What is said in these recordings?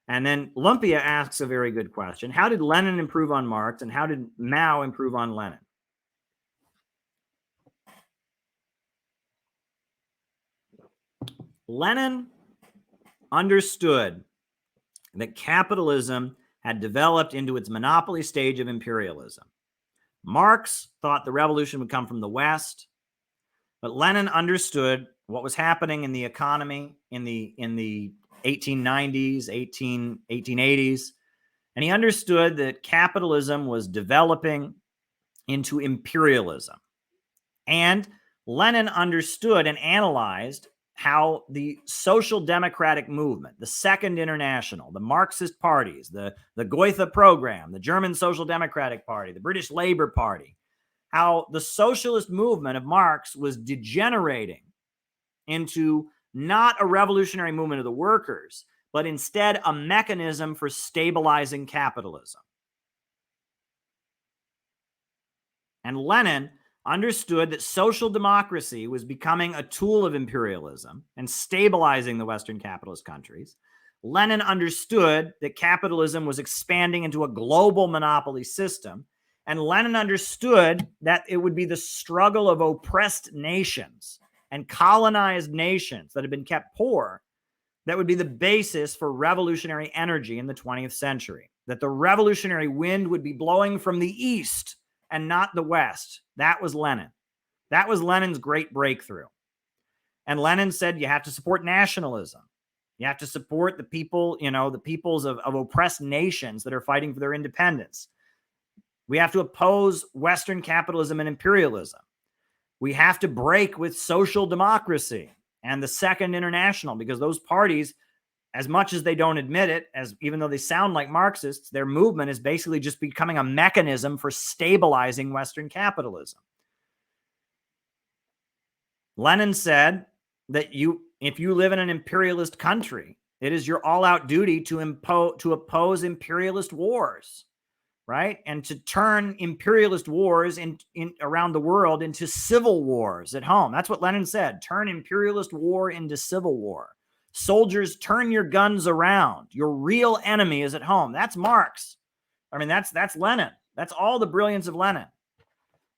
And then Lumpia asks a very good question. How did Lenin improve on Marx, and how did Mao improve on Lenin? Lenin understood that capitalism had developed into its monopoly stage of imperialism. Marx thought the revolution would come from the West, but Lenin understood what was happening in the economy in the 1890s, 1880s, and he understood that capitalism was developing into imperialism. And Lenin understood and analyzed how the social democratic movement, the Second International, the Marxist parties, the Goethe program, the German Social Democratic Party, the British Labour Party, how the socialist movement of Marx was degenerating into not a revolutionary movement of the workers, but instead a mechanism for stabilizing capitalism. And Lenin understood that social democracy was becoming a tool of imperialism and stabilizing the Western capitalist countries. Lenin understood that capitalism was expanding into a global monopoly system. And Lenin understood that it would be the struggle of oppressed nations and colonized nations that had been kept poor that would be the basis for revolutionary energy in the 20th century, that the revolutionary wind would be blowing from the east and not the West. That was Lenin. That was Lenin's great breakthrough. And Lenin said you have to support nationalism. You have to support the people, the peoples of oppressed nations that are fighting for their independence. We have to oppose Western capitalism and imperialism. We have to break with social democracy and the Second International, because those parties, as much as they don't admit it, even though they sound like Marxists, their movement is basically just becoming a mechanism for stabilizing Western capitalism. Lenin said that if you live in an imperialist country, it is your all-out duty to oppose imperialist wars, right? And to turn imperialist wars in around the world into civil wars at home. That's what Lenin said. Turn imperialist war into civil war. Soldiers, turn your guns around. Your real enemy is at home. That's Marx. I mean, that's Lenin. That's all the brilliance of Lenin.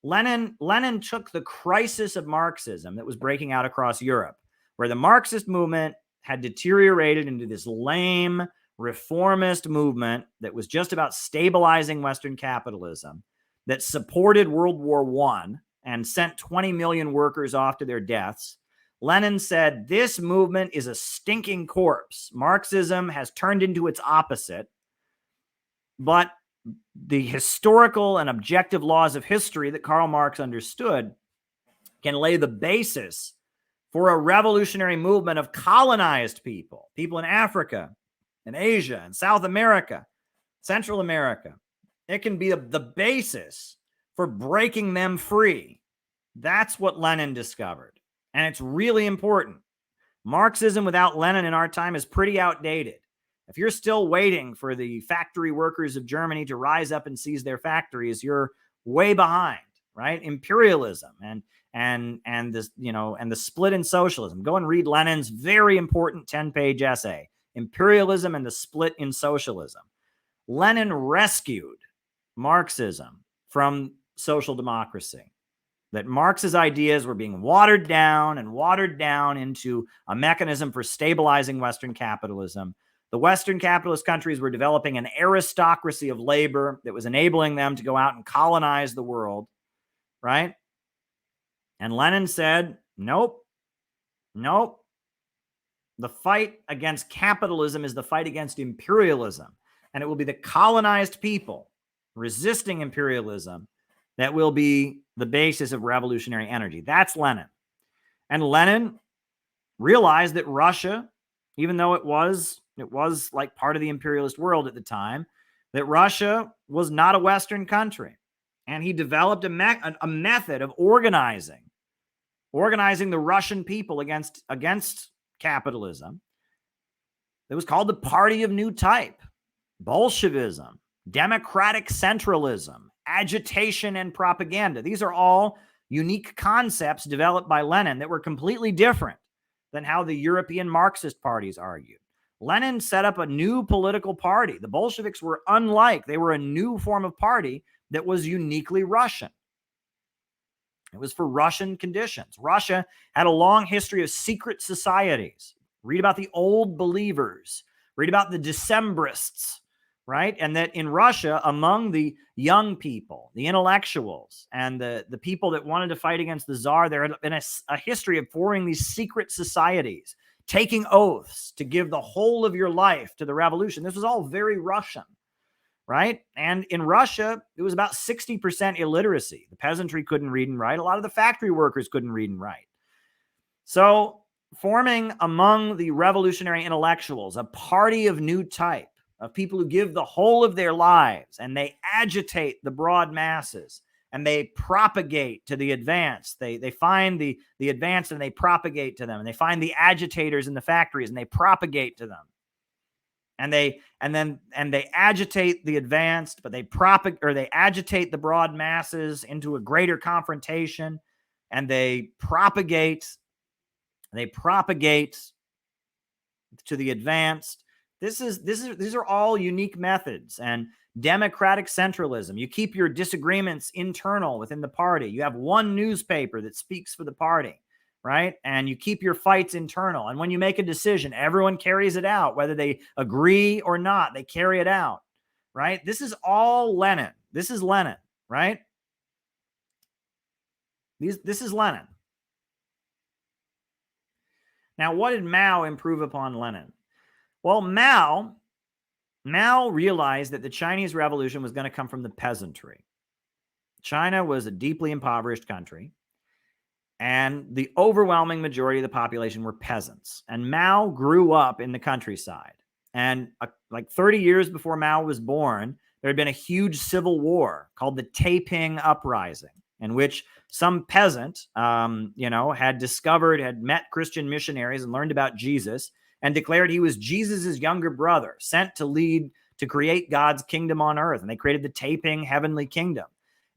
Lenin took the crisis of Marxism that was breaking out across Europe, where the Marxist movement had deteriorated into this lame, reformist movement that was just about stabilizing Western capitalism, that supported World War I and sent 20 million workers off to their deaths. Lenin said, this movement is a stinking corpse. Marxism has turned into its opposite, but the historical and objective laws of history that Karl Marx understood can lay the basis for a revolutionary movement of colonized people in Africa and Asia and South America, Central America. It can be the basis for breaking them free. That's what Lenin discovered. And it's really important. Marxism without Lenin in our time is pretty outdated. If you're still waiting for the factory workers of Germany to rise up and seize their factories, you're way behind, right? Imperialism and this, and the split in socialism. Go and read Lenin's very important 10-page essay, Imperialism and the Split in Socialism. Lenin rescued Marxism from social democracy. That Marx's ideas were being watered down into a mechanism for stabilizing Western capitalism. The Western capitalist countries were developing an aristocracy of labor that was enabling them to go out and colonize the world, right? And Lenin said, nope. The fight against capitalism is the fight against imperialism. And it will be the colonized people resisting imperialism that will be the basis of revolutionary energy. That's Lenin. And Lenin realized that Russia, even though it was like part of the imperialist world at the time, that Russia was not a Western country. And he developed a method of organizing the Russian people against capitalism. It was called the Party of New Type, Bolshevism, democratic centralism, agitation and propaganda. These are all unique concepts developed by Lenin that were completely different than how the European Marxist parties argued. Lenin set up a new political party. The Bolsheviks were unlike, they were a new form of party that was uniquely Russian. It was for Russian conditions. Russia had a long history of secret societies. Read about the Old Believers, read about the Decembrists, right? And that in Russia, among the young people, the intellectuals, and the people that wanted to fight against the Tsar, there had been a history of forming these secret societies, taking oaths to give the whole of your life to the revolution. This was all very Russian, right? And in Russia, it was about 60% illiteracy. The peasantry couldn't read and write. A lot of the factory workers couldn't read and write. So forming among the revolutionary intellectuals a party of new type, of people who give the whole of their lives and they agitate the broad masses and they propagate to the advanced. They find the advanced and they propagate to them. And they find the agitators in the factories and they propagate to them. And they agitate the advanced, but they agitate the broad masses into a greater confrontation, and they propagate to the advanced. These are all unique methods. And democratic centralism, you keep your disagreements internal within the party. You have one newspaper that speaks for the party, right? And you keep your fights internal. And when you make a decision, everyone carries it out, whether they agree or not, they carry it out, right? This is all Lenin. This is Lenin, right? This is Lenin. Now, what did Mao improve upon Lenin? Well, Mao realized that the Chinese Revolution was going to come from the peasantry. China was a deeply impoverished country, and the overwhelming majority of the population were peasants. And Mao grew up in the countryside. And like 30 years before Mao was born, there had been a huge civil war called the Taiping Uprising, in which some peasant, had met Christian missionaries and learned about Jesus and declared he was Jesus's younger brother, sent to create God's kingdom on earth. And they created the Taiping heavenly kingdom.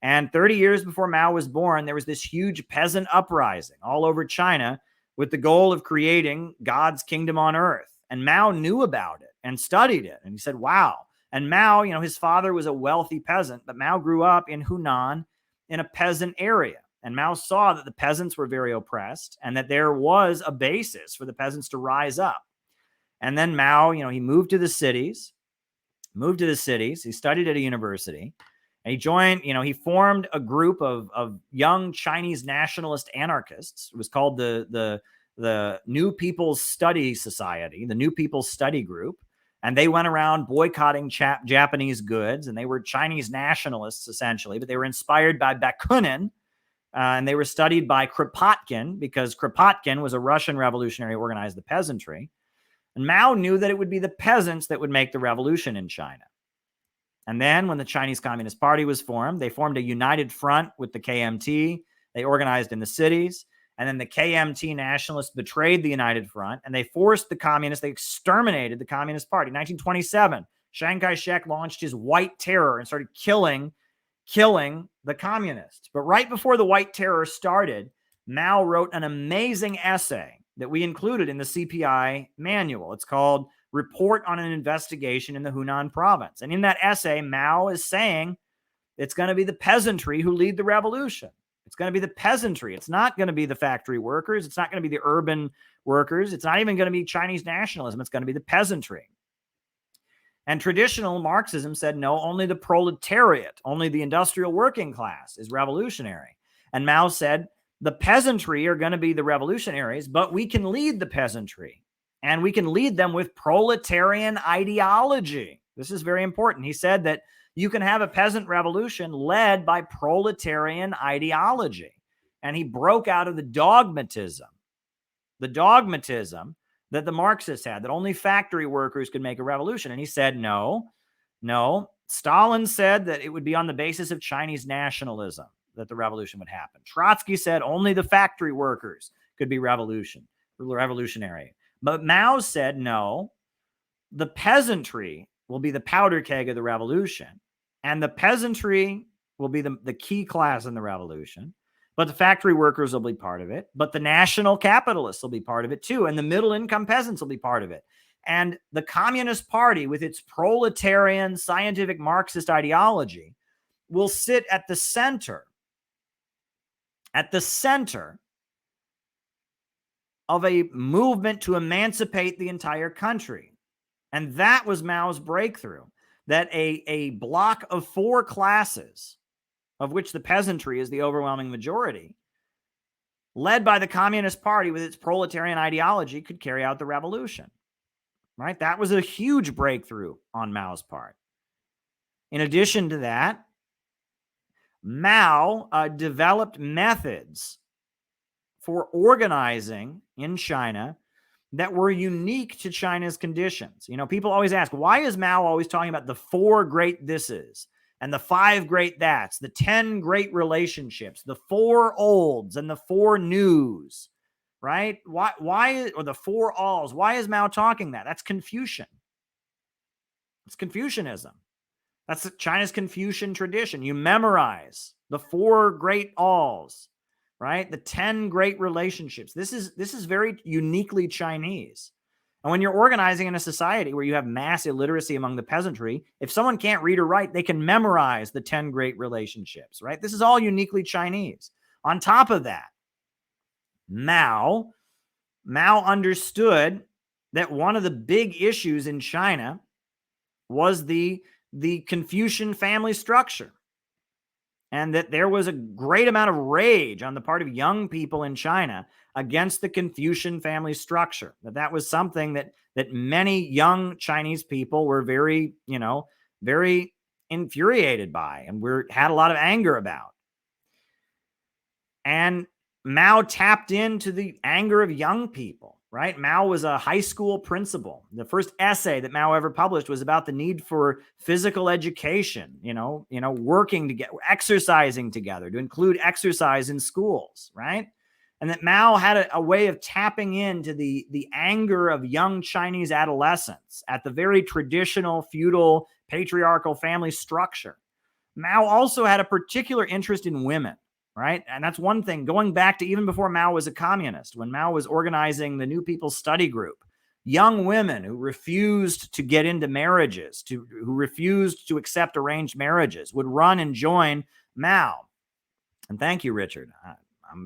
And 30 years before Mao was born, there was this huge peasant uprising all over China with the goal of creating God's kingdom on earth. And Mao knew about it and studied it. And he said, wow. And Mao, his father was a wealthy peasant, but Mao grew up in Hunan in a peasant area. And Mao saw that the peasants were very oppressed and that there was a basis for the peasants to rise up. And then Mao, he moved to the cities. He studied at a university. And he formed a group of young Chinese nationalist anarchists. It was called the New People's Study Society, the New People's Study Group. And they went around boycotting Japanese goods. And they were Chinese nationalists, essentially. But they were inspired by Bakunin. And they were studied by Kropotkin, because Kropotkin was a Russian revolutionary who organized the peasantry. And Mao knew that it would be the peasants that would make the revolution in China. And then when the Chinese Communist Party was formed, they formed a united front with the KMT. They organized in the cities. And then the KMT nationalists betrayed the united front, and they forced the communists, they exterminated the Communist Party. In 1927, Chiang Kai-shek launched his White Terror and started killing the communists. But right before the White Terror started, Mao wrote an amazing essay that we included in the CPI manual. It's called Report on an Investigation in the Hunan Province. And in that essay, Mao is saying it's going to be the peasantry who lead the revolution. It's going to be the peasantry. It's not going to be the factory workers. It's not going to be the urban workers. It's not even going to be Chinese nationalism. It's going to be the peasantry. And traditional Marxism said, no, only the proletariat, only the industrial working class is revolutionary. And Mao said, the peasantry are going to be the revolutionaries, but we can lead the peasantry, and we can lead them with proletarian ideology. This is very important. He said that you can have a peasant revolution led by proletarian ideology. And he broke out of the dogmatism that the Marxists had, that only factory workers could make a revolution. And he said, no. Stalin said that it would be on the basis of Chinese nationalism that the revolution would happen. Trotsky said only the factory workers could be revolutionary. But Mao said, no, the peasantry will be the powder keg of the revolution, and the peasantry will be the key class in the revolution. But the factory workers will be part of it. But the national capitalists will be part of it too. And the middle income peasants will be part of it. And the Communist Party, with its proletarian scientific Marxist ideology, will sit at the center of a movement to emancipate the entire country. And that was Mao's breakthrough, that a block of 4 classes, of which the peasantry is the overwhelming majority, led by the Communist Party with its proletarian ideology, could carry out the revolution. Right? That was a huge breakthrough on Mao's part. In addition to that, Mao developed methods for organizing in China that were unique to China's conditions. You know, people always ask, why is Mao always talking about the 4 great thises and the 5 great that's, the 10 great relationships, the 4 olds and the 4 news, right? Why, or the 4 alls? Why is Mao talking that? That's Confucian. It's Confucianism. That's China's Confucian tradition. You memorize the 4 great alls, right? The 10 great relationships. This is very uniquely Chinese. And when you're organizing in a society where you have mass illiteracy among the peasantry, if someone can't read or write, they can memorize the 10 great relationships, right? This is all uniquely Chinese. On top of that, Mao understood that one of the big issues in China was the Confucian family structure, and that there was a great amount of rage on the part of young people in China against the Confucian family structure. That was something that many young Chinese people were very infuriated by and had a lot of anger about. And Mao tapped into the anger of young people, right? Mao was a high school principal. The first essay that Mao ever published was about the need for physical education, working together, exercising together, to include exercise in schools, right? And that Mao had a way of tapping into the anger of young Chinese adolescents at the very traditional, feudal, patriarchal family structure. Mao also had a particular interest in women. Right. And that's one thing going back to even before Mao was a communist, when Mao was organizing the New People's Study Group, young women who refused to get into marriages, who refused to accept arranged marriages, would run and join Mao. And thank you, Richard.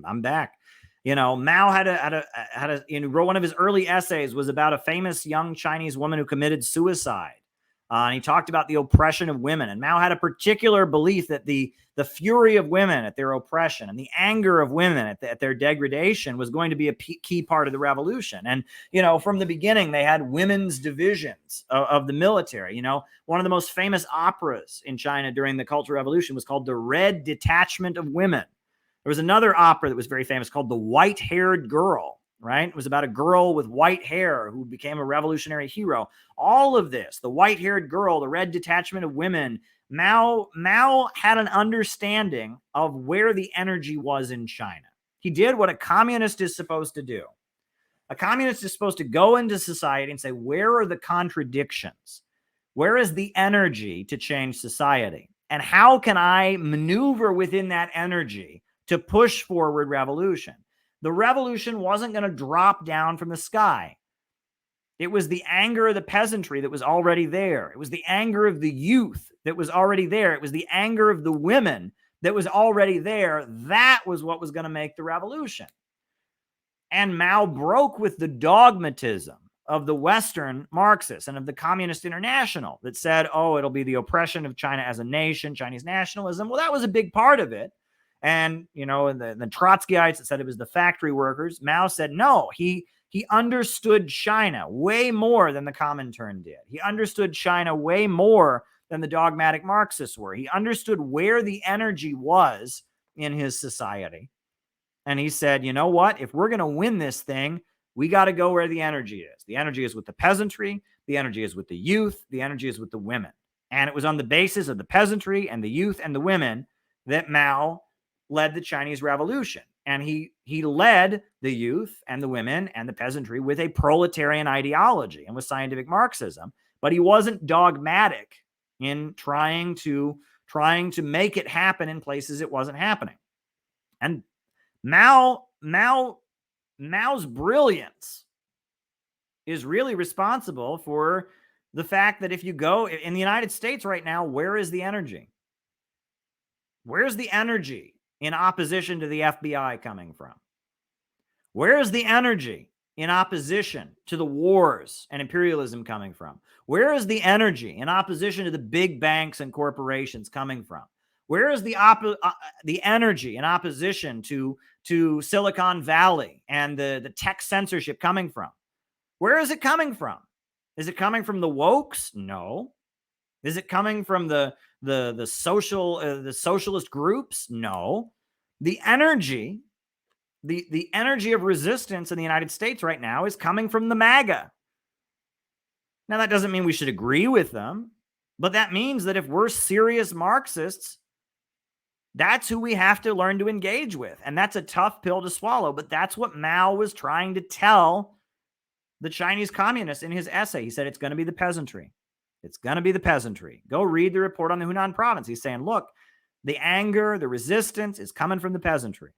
I'm back. Mao wrote one of his early essays was about a famous young Chinese woman who committed suicide. And he talked about the oppression of women. And Mao had a particular belief that the fury of women at their oppression and the anger of women at their degradation was going to be a key part of the revolution. And, from the beginning, they had women's divisions of the military. One of the most famous operas in China during the Cultural Revolution was called The Red Detachment of Women. There was another opera that was very famous called The White-Haired Girl. Right? It was about a girl with white hair who became a revolutionary hero. All of this, the white-haired girl, the red detachment of women, Mao had an understanding of where the energy was in China. He did what a communist is supposed to do. A communist is supposed to go into society and say, where are the contradictions? Where is the energy to change society? And how can I maneuver within that energy to push forward revolution? The revolution wasn't going to drop down from the sky. It was the anger of the peasantry that was already there. It was the anger of the youth that was already there. It was the anger of the women that was already there. That was what was going to make the revolution. And Mao broke with the dogmatism of the Western Marxists and of the Communist International that said, it'll be the oppression of China as a nation, Chinese nationalism. Well, that was a big part of it. And, the Trotskyites that said it was the factory workers, Mao said, no, he understood China way more than the Comintern did. He understood China way more than the dogmatic Marxists were. He understood where the energy was in his society. And he said, you know what? If we're going to win this thing, we got to go where the energy is. The energy is with the peasantry. The energy is with the youth. The energy is with the women. And it was on the basis of the peasantry and the youth and the women that Mao led the Chinese Revolution. And he led the youth and the women and the peasantry with a proletarian ideology and with scientific Marxism, but he wasn't dogmatic in trying to make it happen in places it wasn't happening. And Mao's brilliance is really responsible for the fact that if you go in the United States right now, where is the energy? Where's the energy in opposition to the FBI coming from? Where is the energy in opposition to the wars and imperialism coming from? Where is the energy in opposition to the big banks and corporations coming from? Where is the energy in opposition to Silicon Valley and the tech censorship coming from? Where is it coming from? Is it coming from the wokes? No. Is it coming from the socialist groups? No. The energy, the energy of resistance in the United States right now is coming from the MAGA. Now, that doesn't mean we should agree with them, but that means that if we're serious Marxists, that's who we have to learn to engage with. And that's a tough pill to swallow, but that's what Mao was trying to tell the Chinese communists in his essay. He said, it's going to be the peasantry. It's going to be the peasantry. Go read the report on the Hunan province. He's saying, look, the anger, the resistance is coming from the peasantry.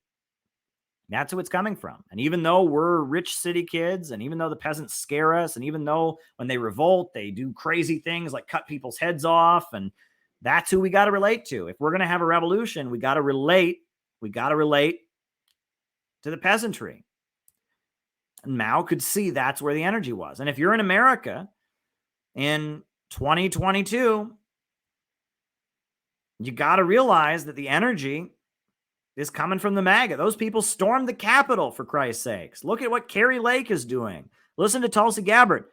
That's who it's coming from. And even though we're rich city kids, and even though the peasants scare us, and even though when they revolt, they do crazy things like cut people's heads off, and that's who we got to relate to. If we're going to have a revolution, we got to relate to the peasantry. And Mao could see that's where the energy was. And if you're in America in 2022, you got to realize that the energy is coming from the MAGA. Those people stormed the Capitol, for Christ's sakes. Look at what Carrie Lake is doing. Listen to Tulsi Gabbard.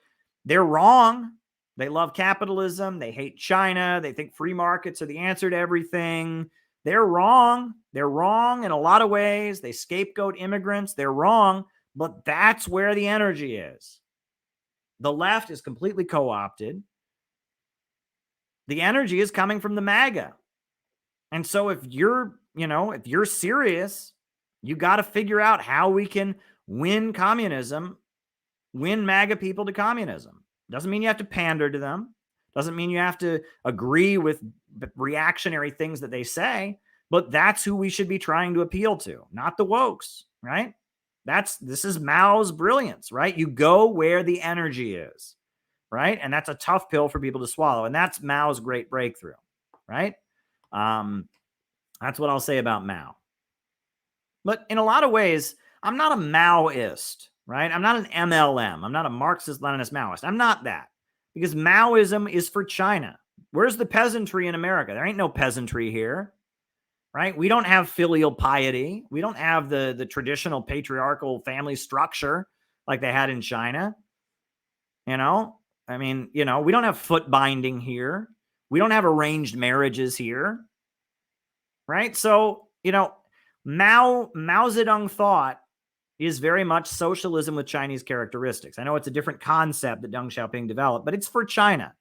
They're wrong. They love capitalism. They hate China. They think free markets are the answer to everything. They're wrong. They're wrong in a lot of ways. They scapegoat immigrants. They're wrong. But that's where the energy is. The left is completely co-opted. The energy is coming from the MAGA. And so if you're serious, you got to figure out how we can win communism, win MAGA people to communism. Doesn't mean you have to pander to them. Doesn't mean you have to agree with reactionary things that they say, but that's who we should be trying to appeal to, not the wokes, right? This is Mao's brilliance, right? You go where the energy is, right? And that's a tough pill for people to swallow. And that's Mao's great breakthrough, right? That's what I'll say about Mao. But in a lot of ways, I'm not a Maoist, right? I'm not an MLM. I'm not a Marxist-Leninist Maoist. I'm not that, because Maoism is for China. Where's the peasantry in America? There ain't no peasantry here, right? We don't have filial piety. We don't have the traditional patriarchal family structure like they had in China. We don't have foot binding here. We don't have arranged marriages here. Right? So, Mao Zedong thought is very much socialism with Chinese characteristics. I know it's a different concept that Deng Xiaoping developed, but it's for China.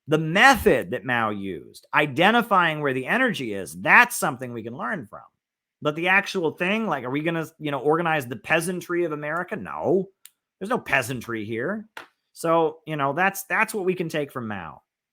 The method that Mao used, identifying where the energy is, that's something we can learn from. But the actual thing, like, are we going to, organize the peasantry of America? No, there's no peasantry here. So, that's what we can take from Mao.